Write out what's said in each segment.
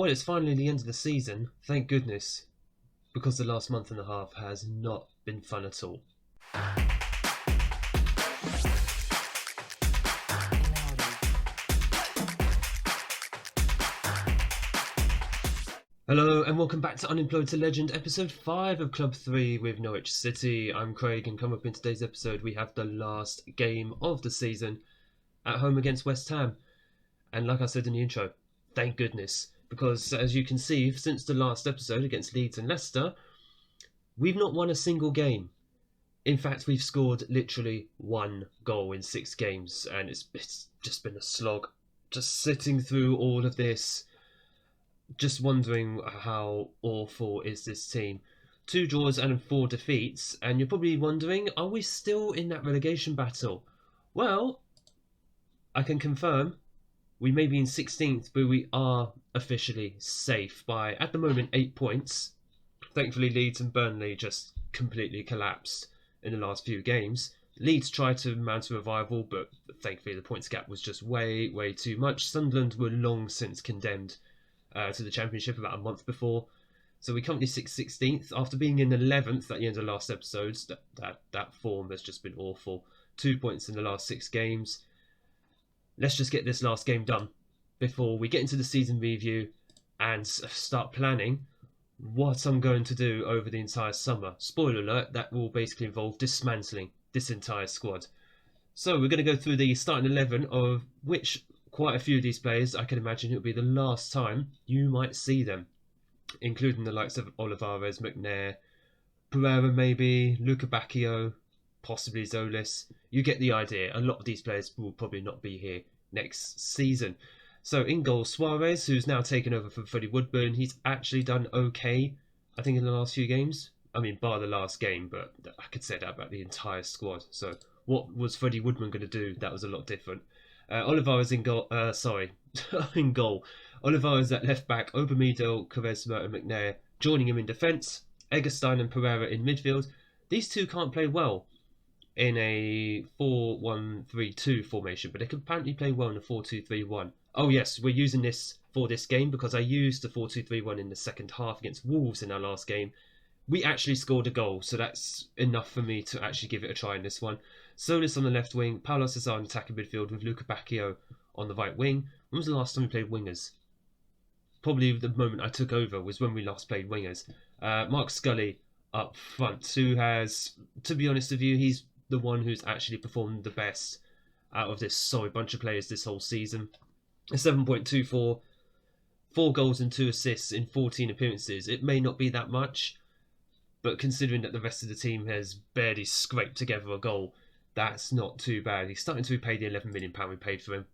Well, it's finally the end of the season, thank goodness, because the last month and a half has not been fun at all. Hello and welcome back to Unemployed to Legend, episode 5 of Club 3 with Norwich City. I'm Craig, and coming up in today's episode we have the last game of the season at home against West Ham. And like I said in the intro, thank goodness, because as you can see, since the last episode against Leeds and Leicester, we've not won a single game. In fact, we've scored literally 1 goal in 6 games, and it's just been a slog. Just sitting through all of this, just wondering how awful is this team. 2 draws and 4 defeats, and you're probably wondering, are we still in that relegation battle? Well, I can confirm we may be in 16th, but we are officially safe by, at the moment, 8 points. Thankfully, Leeds and Burnley just completely collapsed in the last few games. Leeds tried to mount a revival, but thankfully the points gap was just way too much. Sunderland were long since condemned to the Championship about a month before. So we currently sit 16th after being in 11th at the end of the last episodes. That form has just been awful. 2 points in the last 6 games. Let's just get this last game done before we get into the season review and start planning what I'm going to do over the entire summer. Spoiler alert, that will basically involve dismantling this entire squad. So we're going to go through the starting 11, of which quite a few of these players, I can imagine it'll be the last time you might see them, including the likes of Olivares, McNair, Pereira maybe, Luca Bacchio, possibly Zolis. You get the idea. A lot of these players will probably not be here next season. So in goal, Suarez, who's now taken over from Freddie Woodburn. He's actually done okay, I think, in the last few games. I mean, bar the last game, but I could say that about the entire squad. So what was Freddie Woodburn going to do? That was a lot different. Olivares in goal. In goal. Olivares at left back. Obermidel, Quaresma and McNair joining him in defence. Eggestein and Pereira in midfield. These two can't play well in a 4-1-3-2 formation, but they can apparently play well in a 4-2-3-1. Oh yes, we're using this for this game because I used the 4-2-3-1 in the second half against Wolves in our last game. We actually scored a goal, so that's enough for me to actually give it a try in this one. Solis on the left wing, Paulo Cesar in attacking midfield with Luca Bacchio on the right wing. When was the last time we played wingers? Probably the moment I took over was when we last played wingers. Mark Scully up front, who has, to be honest with you, he's the one who's actually performed the best out of this sorry bunch of players this whole season. A 7.24, 4 goals and 2 assists in 14 appearances. It may not be that much, but considering that the rest of the team has barely scraped together a goal, that's not too bad. He's starting to repay the £11 million we paid for him.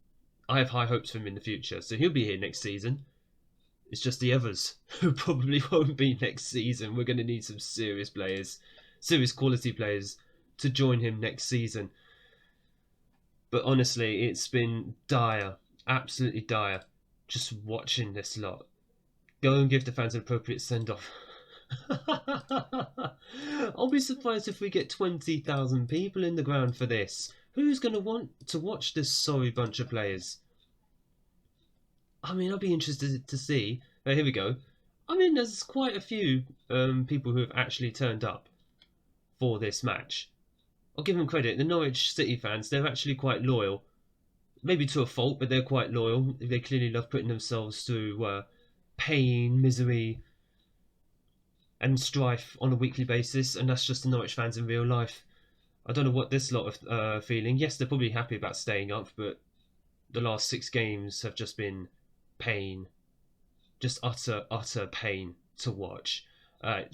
I have high hopes for him in the future, so he'll be here next season. It's just the others who probably won't be next season. We're going to need some serious players, serious quality players, to join him next season. But honestly, it's been dire, absolutely dire, just watching this lot. Go and give the fans an appropriate send-off. I'll be surprised if we get 20,000 people in the ground for this. Who's going to want to watch this sorry bunch of players? I mean, I'll be interested to see. Here we go. I mean, there's quite a few people who have actually turned up for this match. I'll give them credit. The Norwich City fans, they're actually quite loyal. Maybe to a fault, but they're quite loyal. They clearly love putting themselves through pain, misery and strife on a weekly basis, and that's just the Norwich fans in real life. I don't know what this lot are feeling. Yes, they're probably happy about staying up, but the last 6 games have just been pain. Just utter pain to watch.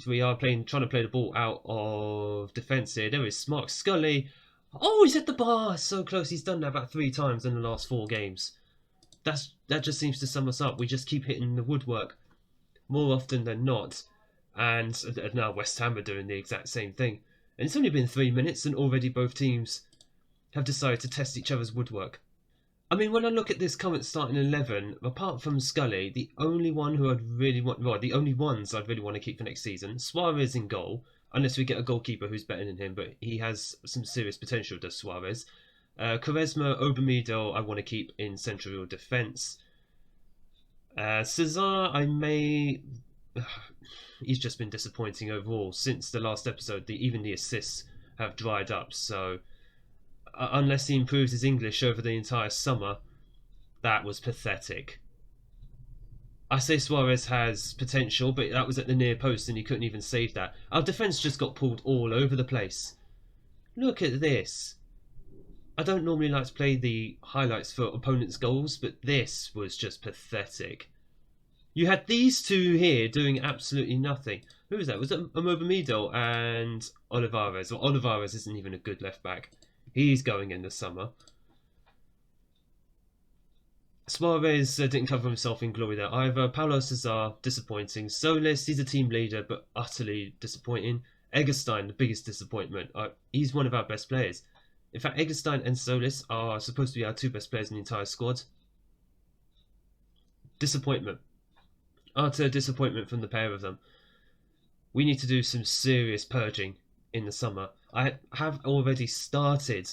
We are trying to play the ball out of defence here. There is Mark Scully. Oh, he's at the bar. So close. He's done that about 3 times in the last 4 games. That just seems to sum us up. We just keep hitting the woodwork more often than not. And now West Ham are doing the exact same thing. And it's only been 3 minutes and already both teams have decided to test each other's woodwork. I mean, when I look at this current starting 11, apart from Scully, the only one who I'd really want, well, the only ones I'd really want to keep for next season, Suarez in goal, unless we get a goalkeeper who's better than him, but he has some serious potential, does Suarez. Quaresma, Obermidel, I want to keep in central defence. Cesar, he's just been disappointing overall since the last episode. Even the assists have dried up. So unless he improves his English over the entire summer, that was pathetic. I say Suarez has potential, but that was at the near post and he couldn't even save that. Our defence just got pulled all over the place. Look at this. I don't normally like to play the highlights for opponents' goals, but this was just pathetic. You had these two here doing absolutely nothing. Who was that? Was it Amobamido and Olivares? Well, Olivares isn't even a good left back. He's going in the summer. Suarez didn't cover himself in glory there either. Paulo Cesar, disappointing. Solis, he's a team leader, but utterly disappointing. Eggestein, the biggest disappointment. He's one of our best players. In fact, Eggestein and Solis are supposed to be our two best players in the entire squad. Disappointment. Utter disappointment from the pair of them. We need to do some serious purging in the summer. I have already started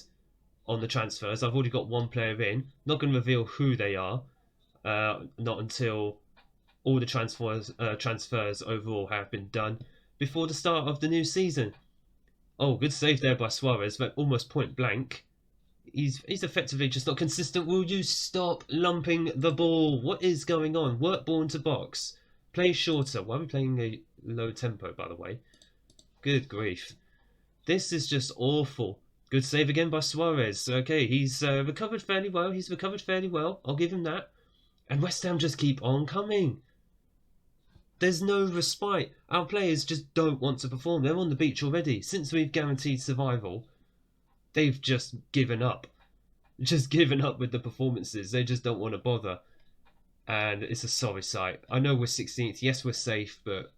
on the transfers. I've already got one player in. Not going to reveal who they are. Not until all the transfers overall have been done before the start of the new season. Oh, good save there by Suarez, but almost point blank. He's effectively just not consistent. Will you stop lumping the ball? What is going on? Work ball into box. Play shorter. Why are we playing a low tempo, by the way? Good grief. This is just awful. Good save again by Suarez. Okay, he's recovered fairly well. I'll give him that. And West Ham just keep on coming. There's no respite. Our players just don't want to perform. They're on the beach already. Since we've guaranteed survival, they've just given up. Just given up with the performances. They just don't want to bother. And it's a sorry sight. I know we're 16th. Yes, we're safe, but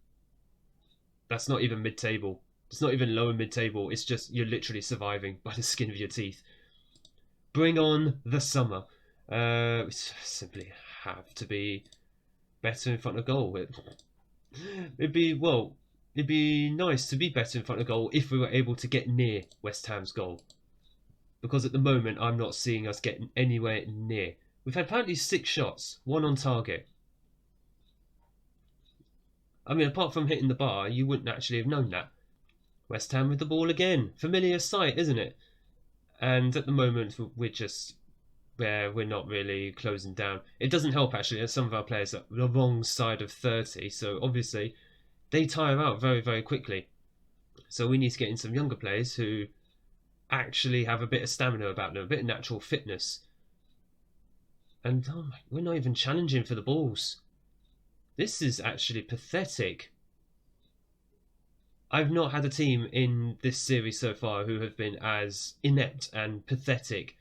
that's not even mid-table. It's not even lower mid-table. It's just you're literally surviving by the skin of your teeth. Bring on the summer. We simply have to be better in front of goal. It'd be nice to be better in front of goal if we were able to get near West Ham's goal. Because at the moment, I'm not seeing us getting anywhere near. We've had apparently 6 shots, 1 on target. I mean, apart from hitting the bar, you wouldn't actually have known that. West Ham with the ball again. Familiar sight, isn't it? And at the moment, we're just where we're not really closing down. It doesn't help, actually, as some of our players are the wrong side of 30. So, obviously, they tire out very, very quickly. So, we need to get in some younger players who actually have a bit of stamina about them, a bit of natural fitness. And we're not even challenging for the balls. This is actually pathetic. I've not had a team in this series so far who have been as inept and pathetic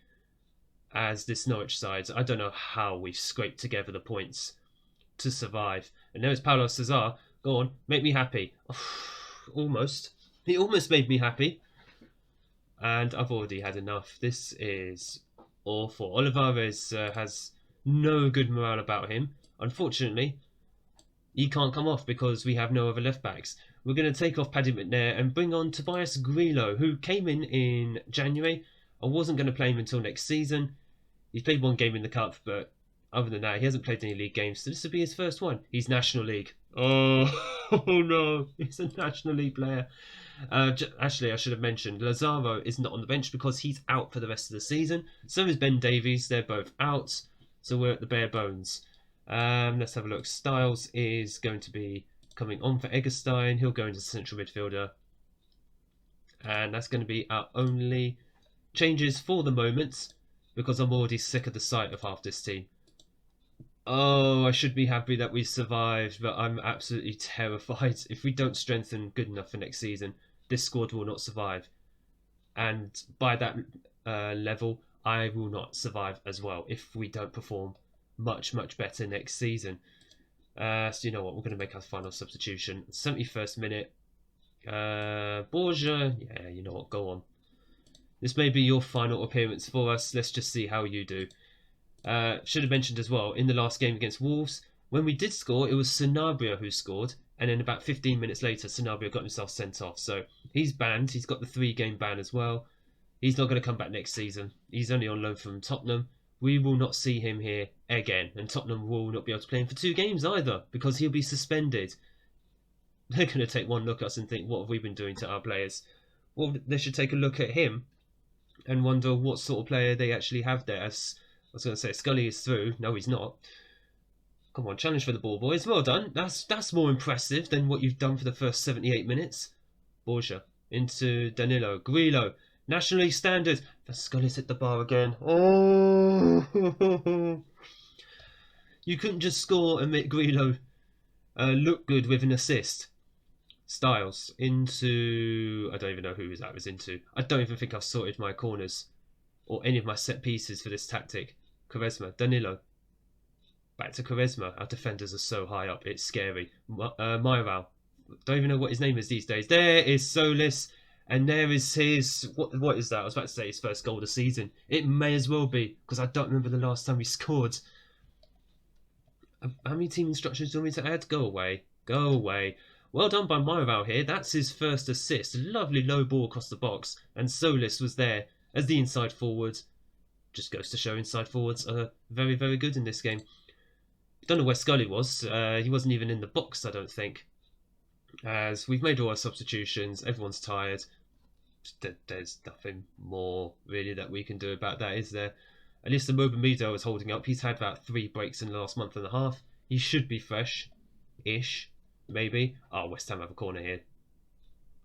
as this Norwich side. I don't know how we've scraped together the points to survive. And there's Paulo Cesar. Go on, make me happy. Almost. He almost made me happy. And I've already had enough. This is awful. Olivares has no good morale about him. Unfortunately, he can't come off because we have no other left backs. We're going to take off Paddy McNair and bring on Tobias Grillo, who came in January. I wasn't going to play him until next season. He's played 1 game in the Cup, but other than that, he hasn't played any league games, so this will be his first one. He's National League. Oh no, he's a National League player. Actually, I should have mentioned, Lazaro is not on the bench because he's out for the rest of the season. So is Ben Davies. They're both out, so we're at the bare bones. Let's have a look. Styles is going to be coming on for Eggestein. He'll go into central midfielder. And that's going to be our only changes for the moment, because I'm already sick of the sight of half this team. Oh, I should be happy that we survived, but I'm absolutely terrified. If we don't strengthen good enough for next season, this squad will not survive. And by that level, I will not survive as well if we don't perform much, much better next season. So you know what, we're going to make our final substitution. 71st minute. Borja, yeah, you know what, go on. This may be your final appearance for us. Let's just see how you do. Should have mentioned as well, in the last game against Wolves, when we did score, it was Sanabria who scored. And then about 15 minutes later, Sanabria got himself sent off. So he's banned. He's got the 3-game ban as well. He's not going to come back next season. He's only on loan from Tottenham. we will not see him here again. And Tottenham will not be able to play him for 2 games either, because he'll be suspended. They're going to take one look at us and think, what have we been doing to our players? Well, they should take a look at him and wonder what sort of player they actually have there. As I was going to say, Scully is through. No, he's not. Come on, challenge for the ball, boys. Well done. That's more impressive than what you've done for the first 78 minutes. Borgia into Danilo. Grillo. National League standard. Scully's hit the bar again. Oh! You couldn't just score and make Grillo look good with an assist. Styles into... I don't even know who that was into. I don't even think I've sorted my corners or any of my set pieces for this tactic. Quaresma. Danilo. Back to Quaresma. Our defenders are so high up, it's scary. Myral. Don't even know what his name is these days. There is Solis, and there is his... What is that? I was about to say his first goal of the season. It may as well be, because I don't remember the last time we scored. How many team instructions do you want me to add? Go away. Go away. Well done by Myral here. That's his first assist. Lovely low ball across the box. And Solis was there as the inside forward. Just goes to show inside forwards are very, very good in this game. Don't know where Scully was. He wasn't even in the box, I don't think. As we've made all our substitutions, everyone's tired. There's nothing more really that we can do about that, is there? At least the Mobamido is holding up. He's had about 3 breaks in the last month and a half. He should be fresh-ish, maybe. Oh, West Ham have a corner here.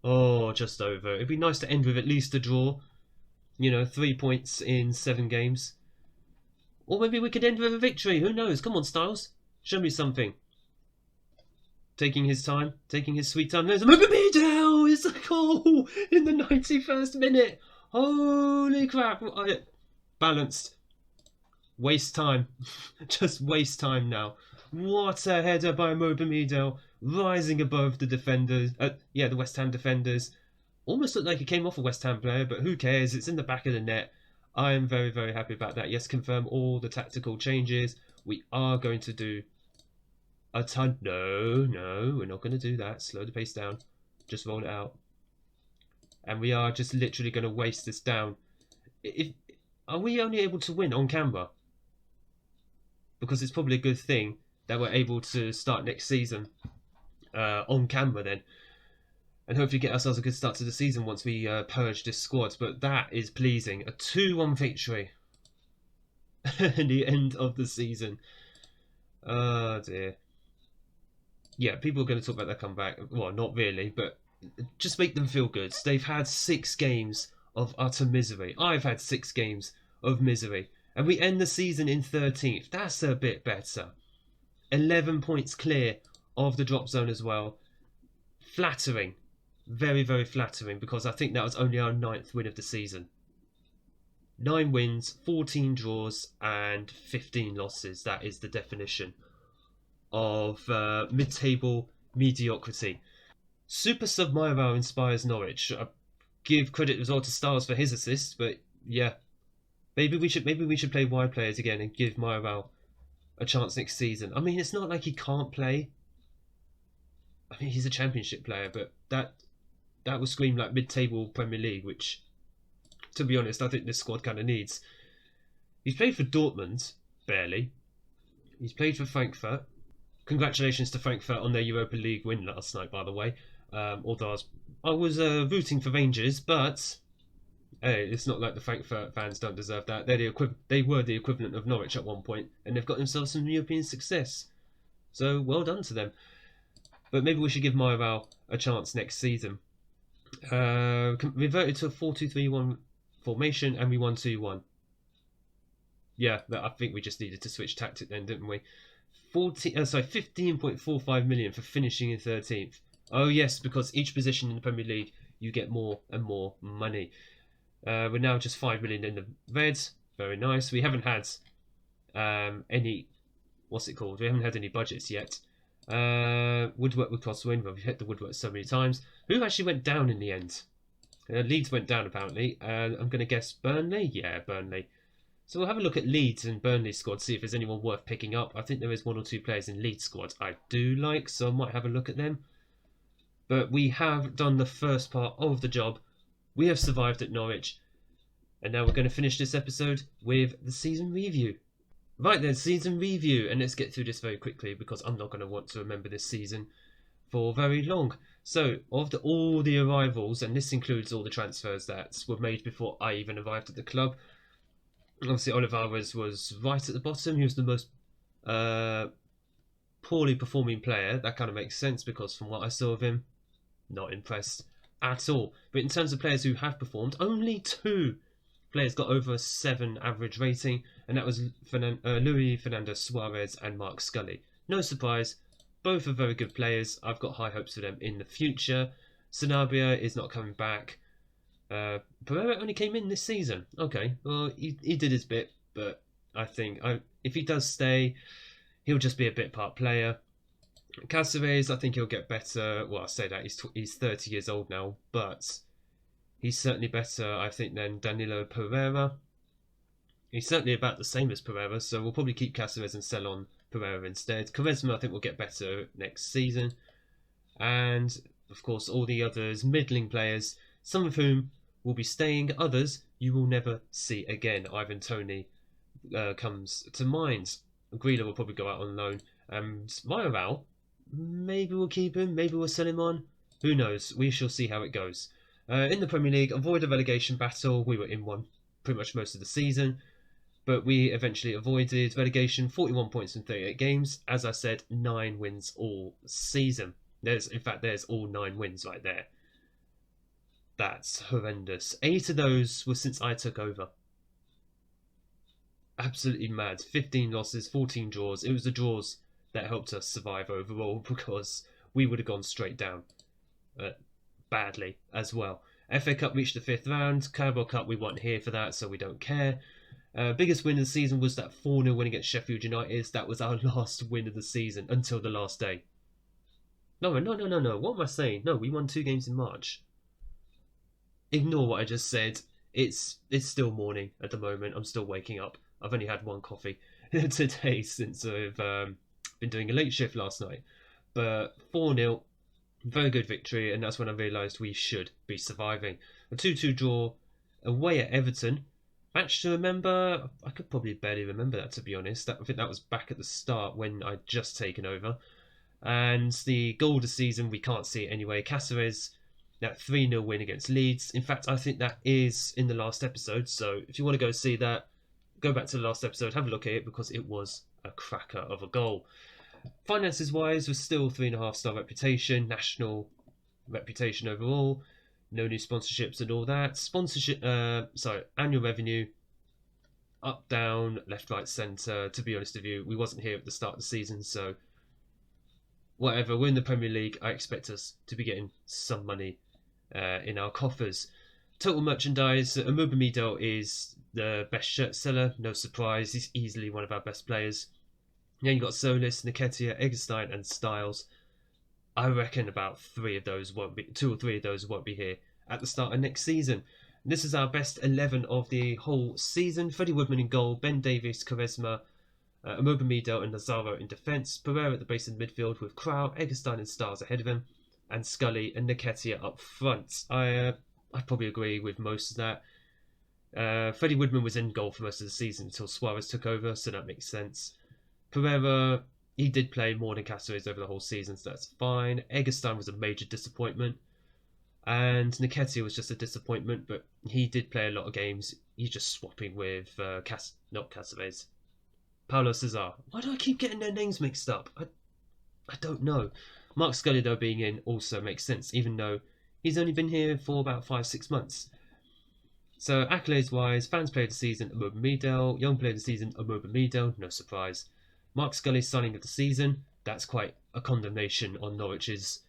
Oh, just over. It'd be nice to end with at least a draw. You know, 3 points in 7 games. Or maybe we could end with a victory. Who knows? Come on, Styles. Show me something. Taking his time. Taking his sweet time. There's a Mobamido! It's a goal in the 91st minute. Holy crap. Balanced. Waste time. Just waste time now. What a header by Mobamido. Rising above the defenders. The West Ham defenders. Almost looked like it came off a West Ham player, but who cares? It's in the back of the net. I am very, very happy about that. Yes, confirm all the tactical changes. We are going to do a ton. No, we're not going to do that. Slow the pace down. Just roll it out. And we are just literally going to waste this down. Are we only able to win on camera? Because it's probably a good thing that we're able to start next season on camera then. And hopefully get ourselves a good start to the season once we purge this squad. But that is pleasing. A 2-1 victory. At the end of the season. Oh dear. Yeah, people are going to talk about their comeback. Well, not really, but just make them feel good. They've had 6 games of utter misery. I've had 6 games of misery. And we end the season in 13th. That's a bit better. 11 points clear of the drop zone as well. Flattering. Very, very flattering, because I think that was only our 9th win of the season. 9 wins, 14 draws, and 15 losses. That is the definition of mid-table mediocrity. Super sub Myral inspires Norwich. I give credit as well to Styles for his assist, but yeah, maybe we should play wide players again and give Myral a chance next season. I mean, it's not like he can't play. I mean, he's a Championship player, but that would scream like mid-table Premier League, which, to be honest, I think this squad kind of needs. He's played for Dortmund, barely. He's played for Frankfurt. Congratulations to Frankfurt on their Europa League win last night, by the way. Although I was rooting for Rangers, but hey, it's not like the Frankfurt fans don't deserve that. They were the equivalent of Norwich at one point, and they've got themselves some European success. So well done to them. But maybe we should give Myral a chance next season. Reverted to a 4-2-3-1 formation, and we won 2-1. Yeah, I think we just needed to switch tactic then, didn't we? 15.45 million for finishing in 13th. Oh yes, because each position in the Premier League you get more and more money. We're now just 5 million in the red. Very nice. We haven't had any... What's it called? We haven't had any budgets yet. Woodwork with Crosswind, but we've hit the woodwork so many times. Who actually went down in the end? Leeds went down apparently. I'm going to guess Burnley? Yeah, Burnley. So we'll have a look at Leeds and Burnley's squad, see if there's anyone worth picking up. I think there is 1 or 2 players in Leeds' squad I do like, so I might have a look at them. But we have done the first part of the job. We have survived at Norwich. And now we're going to finish this episode with the season review. Right then, season review, and let's get through this very quickly because I'm not going to want to remember this season for very long. So, of all the arrivals, and this includes all the transfers that were made before I even arrived at the club, obviously Olivares was right at the bottom. He was the most poorly performing player. That kind of makes sense because from what I saw of him, not impressed at all. But in terms of players who have performed, only 2 players got over a 7 average rating, and that was Luis Fernando Suarez and Mark Scully. No surprise, both are very good players. I've got high hopes for them in the future. Sanabria is not coming back. Pereira only came in this season. Okay, well, he did his bit, but I think if he does stay, he'll just be a bit part player. Cáceres, I think he'll get better. Well, I say that, he's 30 years old now, but he's certainly better, I think, than Danilo Pereira. He's certainly about the same as Pereira, so we'll probably keep Cáceres and sell on Pereira instead. Quaresma, I think, will get better next season. And, of course, all the others, middling players, some of whom will be staying, others you will never see again. Ivan Toney comes to mind. Grilla will probably go out on loan. And Mayoral, maybe we'll keep him, maybe we'll sell him on. Who knows? We shall see how it goes. In the Premier League, avoid a relegation battle. We were in one pretty much most of the season, but we eventually avoided relegation. 41 points in 38 games. As I said, 9 wins all season. There's all 9 wins right there. That's horrendous. 8 of those were since I took over. Absolutely mad. 15 losses, 14 draws. It was the draws that helped us survive overall because we would have gone straight down. Badly as well. FA Cup reached the 5th round. Carabao Cup, we weren't here for that, so we don't care. Biggest win of the season was that 4-0 win against Sheffield United. That was our last win of the season until the last day. No. What am I saying? No, we won 2 games in March. Ignore what I just said. It's still morning at the moment. I'm still waking up. I've only had 1 coffee today since I've been doing a late shift last night. But 4-0. Very good victory, and that's when I realised we should be surviving. A 2-2 draw away at Everton. Match to remember? I could probably barely remember that, to be honest. I think that was back at the start when I'd just taken over. And the goal of the season, we can't see it anyway. Cáceres, that 3-0 win against Leeds. In fact, I think that is in the last episode, so if you want to go see that, go back to the last episode, have a look at it, because it was a cracker of a goal. Finances wise, was still 3.5-star reputation, national reputation overall, no new sponsorships and all that. Annual revenue, up, down, left, right, centre. To be honest with you, we wasn't here at the start of the season, so whatever, we're in the Premier League, I expect us to be getting some money in our coffers. Total merchandise, Amubamido is the best shirt seller, no surprise, he's easily one of our best players. Then you got Solis, Nketiah, Eggestein, and Styles. I reckon about 2 or 3 of those won't be here at the start of next season. This is our best 11 of the whole season. Freddie Woodman in goal, Ben Davies, Quaresma, Amubamido and Lazaro in defence. Pereira at the base of the midfield with Krau, Eggestein and Styles ahead of him, and Scully and Nketiah up front. I probably agree with most of that. Freddie Woodman was in goal for most of the season until Suarez took over, so that makes sense. Pereira, he did play more than Cáceres over the whole season, so that's fine. Eggestein was a major disappointment. And Nketiah was just a disappointment, but he did play a lot of games. He's just swapping with not Cáceres. Paulo Cesar. Why do I keep getting their names mixed up? I don't know. Mark Scully, though, being in also makes sense, even though he's only been here for about 5-6 months. So, accolades-wise, fans player of the season, Amubamido. Young player of the season, Amubamido. No surprise. Mark Scully's signing of the season, that's quite a condemnation on Norwich's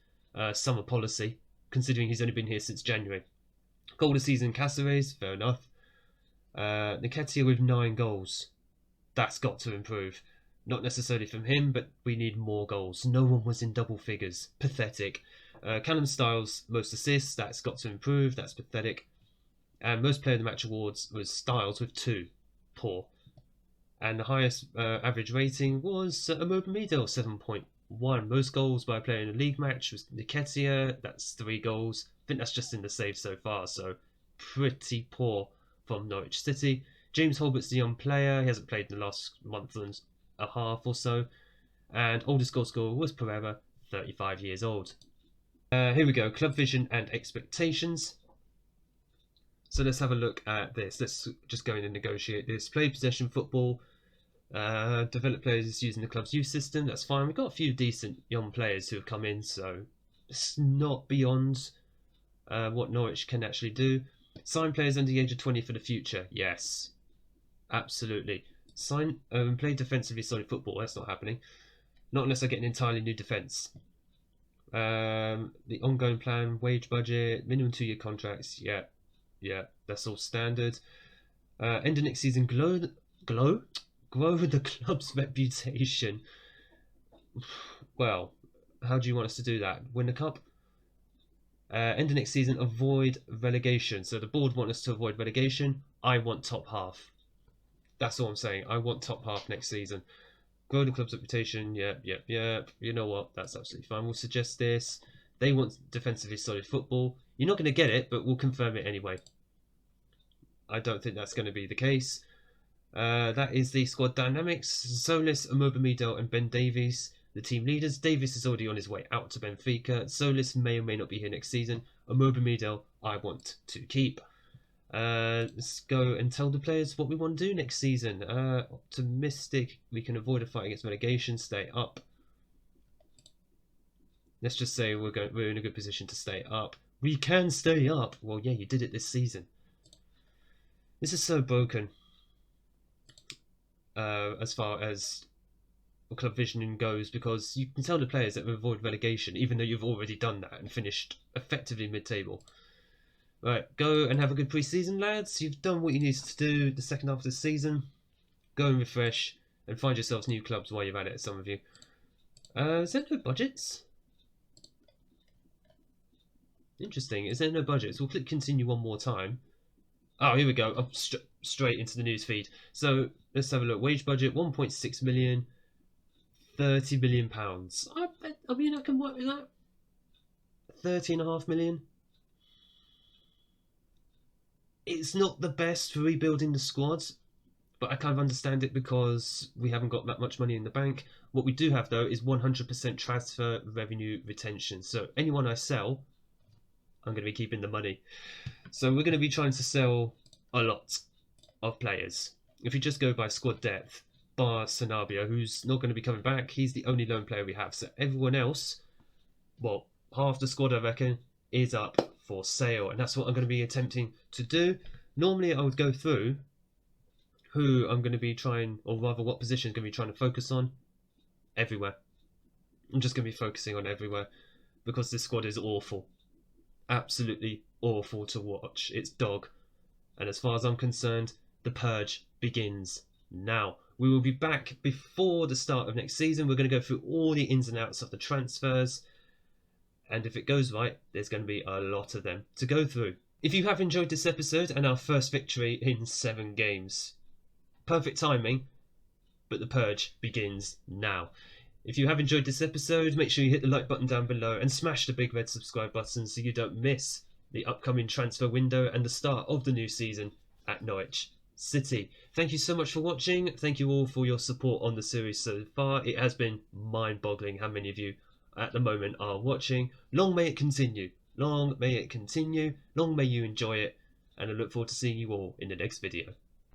summer policy, considering he's only been here since January. Goal of the season, Cáceres, fair enough. Nketiah with 9 goals. That's got to improve. Not necessarily from him, but we need more goals. No one was in double figures. Pathetic. Callum Styles, most assists, that's got to improve. That's pathetic. And most player of the match awards was Styles with 2. Poor. And the highest average rating was Amubamido, 7.1. Most goals by a player in a league match was Nketiah, that's 3 goals. I think that's just in the save so far, so pretty poor from Norwich City. James Holbert's the young player. He hasn't played in the last month and a half or so. And oldest goal scorer was Pereira, 35 years old. Here we go, club vision and expectations. So let's have a look at this. Let's just go in and negotiate this. Play possession football. Develop players using the club's youth system. That's fine. We've got a few decent young players who have come in, so it's not beyond what Norwich can actually do. Sign players under the age of 20 for the future. Yes, absolutely. Sign play defensively solid football. That's not happening. Not unless I get an entirely new defence. The ongoing plan, wage budget, minimum 2-year contracts. Yeah, that's all standard. End of next season, grow the club's reputation. Well, how do you want us to do that? Win the cup? End of next season, avoid relegation. So the board want us to avoid relegation. I want top half. That's all I'm saying. I want top half next season. Grow the club's reputation. Yep. You know what? That's absolutely fine. We'll suggest this. They want defensively solid football. You're not going to get it, but we'll confirm it anyway. I don't think that's going to be the case. That is the squad dynamics. Solis, Amobamido and Ben Davies, the team leaders. Davies is already on his way out to Benfica. Solis may or may not be here next season. Amobamido, I want to keep. Let's go and tell the players what we want to do next season. Optimistic, we can avoid a fight against relegation, stay up. Let's just say we're in a good position to stay up. We can stay up. Well, yeah, you did it this season. This is so broken. As far as club visioning goes, because you can tell the players that we avoid relegation, even though you've already done that and finished effectively mid-table. Right, go and have a good pre-season, lads. You've done what you needed to do the second half of the season. Go and refresh and find yourselves new clubs while you're at it, some of you. Is there no budgets? Interesting. Is there no budgets? We'll click continue one more time. Oh, here we go. Up straight into the news feed. So let's have a look. Wage budget 1.6 million, 30 million pounds. I mean, I can work with that. 30.5 million. It's not the best for rebuilding the squad, but I kind of understand it because we haven't got that much money in the bank. What we do have though is 100% transfer revenue retention. So anyone I sell, I'm going to be keeping the money. So we're going to be trying to sell a lot of players. If you just go by squad depth, bar Sanabria, who's not going to be coming back, he's the only lone player we have. So everyone else, well, half the squad I reckon, is up for sale. And that's what I'm going to be attempting to do. Normally I would go through who I'm going to be trying, or rather what position I'm going to be trying to focus on. Everywhere. I'm just going to be focusing on everywhere because this squad is awful. Absolutely awful to watch. It's dog. And as far as I'm concerned, the purge begins now. We will be back before the start of next season. We're going to go through all the ins and outs of the transfers. And if it goes right, there's going to be a lot of them to go through. If you have enjoyed this episode and our first victory in 7 games, perfect timing, but the purge begins now. If you have enjoyed this episode, make sure you hit the like button down below and smash the big red subscribe button so you don't miss the upcoming transfer window and the start of the new season at Norwich City. Thank you so much for watching. Thank you all for your support on the series so far. It has been mind-boggling how many of you at the moment are watching. Long may it continue. Long may it continue. Long may you enjoy it. And I look forward to seeing you all in the next video.